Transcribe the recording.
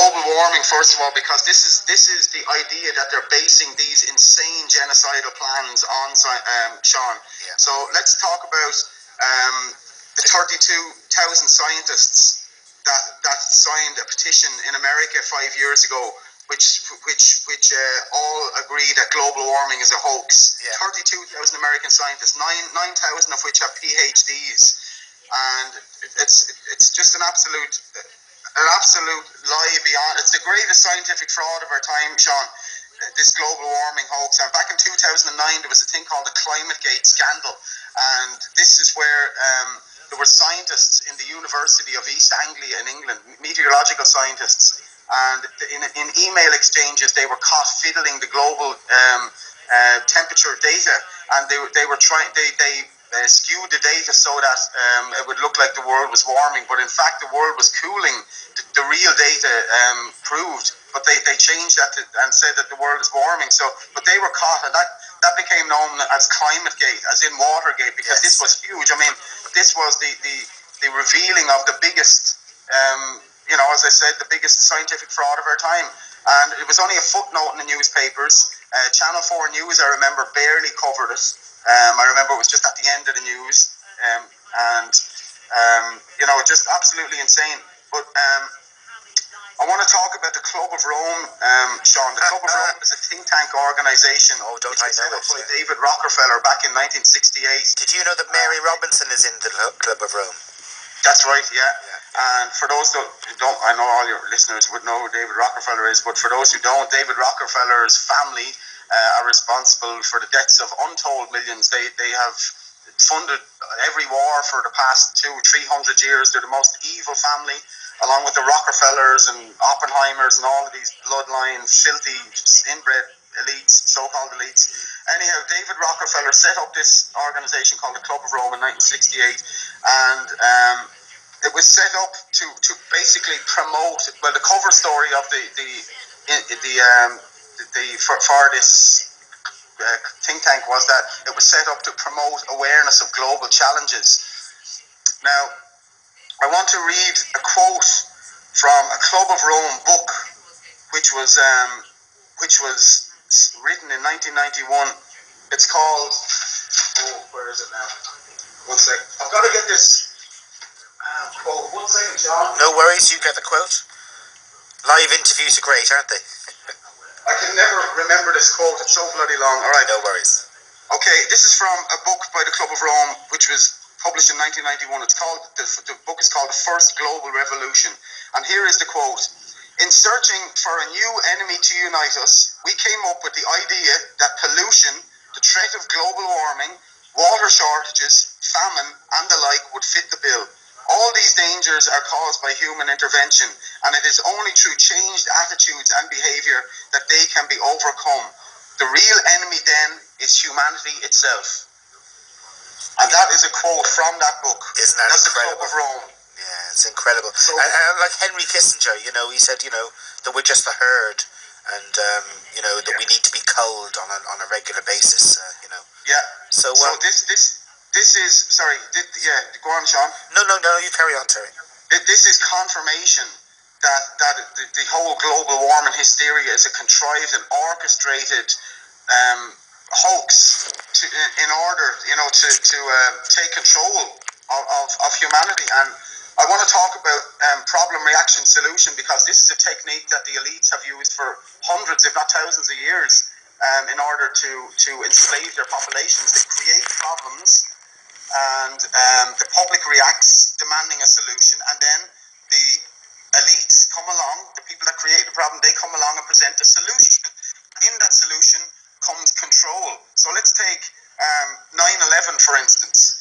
global warming, first of all, because this is the idea that they're basing these insane genocidal plans on, Sean. Yeah. So let's talk about the 32,000 scientists that signed a petition in America 5 years ago, which all agree that global warming is a hoax. Yeah. 32,000 American scientists, 9,000 of which have PhDs, and it's just an absolute lie beyond. It's the greatest scientific fraud of our time, Sean. This global warming hoax. And back in 2009, there was a thing called the ClimateGate scandal, and this is where there were scientists in the University of East Anglia in England, meteorological scientists, and in email exchanges they were caught fiddling the global temperature data, and they skewed the data so that it would look like the world was warming, but in fact the world was cooling. The real data proved, but they changed that and said that the world is warming. So, but they were caught, and that became known as ClimateGate, as in Watergate, because this was huge. I mean, this was the revealing of the biggest, as I said, the biggest scientific fraud of our time. And it was only a footnote in the newspapers. Channel 4 News, I remember, barely covered it. I remember it was just at the end of the news, just absolutely insane. But I want to talk about the Club of Rome, Sean. The Club of Rome is a think tank organisation. Oh, don't I know it? By David Rockefeller back in 1968. Did you know that Mary Robinson is in the Club of Rome? That's right, yeah. And for those who don't, I know all your listeners would know who David Rockefeller is, but for those who don't, David Rockefeller's family are responsible for the deaths of untold millions. They have funded every war for the past 200-300 years. They're the most evil family, along with the Rockefellers and Oppenheimers and all of these bloodline, filthy, inbred elites, so-called elites. Anyhow, David Rockefeller set up this organisation called the Club of Rome in 1968, and it was set up to basically promote. Well, the cover story of for this think tank was that it was set up to promote awareness of global challenges. Now, I want to read a quote from a Club of Rome book, which was written in 1991. It's called. Where is it now? One sec. I've got to get this quote. 1 second, John. No worries, you get the quote. Live interviews are great, aren't they? I can never remember this quote. It's so bloody long. All right. No worries. Okay, this is from a book by the Club of Rome, which was published in 1991. It's called the book is called The First Global Revolution. And here is the quote: "In searching for a new enemy to unite us, we came up with the idea that pollution, the threat of global warming, water shortages, famine, and the like would fit the bill. All these dangers are caused by human intervention, and it is only through changed attitudes and behaviour that they can be overcome. The real enemy then is humanity itself." And that is a quote from that book. Isn't that That's incredible? The Club of Rome. Yeah, it's incredible. So, and like Henry Kissinger, he said, that we're just the herd, and that we need to be culled on a regular basis. Yeah. So this is sorry. Go on, Sean. No, you carry on, Terry. This is confirmation that the whole global warming hysteria is a contrived and orchestrated hoax in order, to take control of humanity. And I want to talk about problem, reaction, solution, because this is a technique that the elites have used for hundreds, if not thousands of years, in order to enslave their populations. They create problems, and the public reacts, demanding a solution, and then the elites come along, the people that create the problem, they come along and present a solution. In that solution comes control. So let's take 9/11, for instance.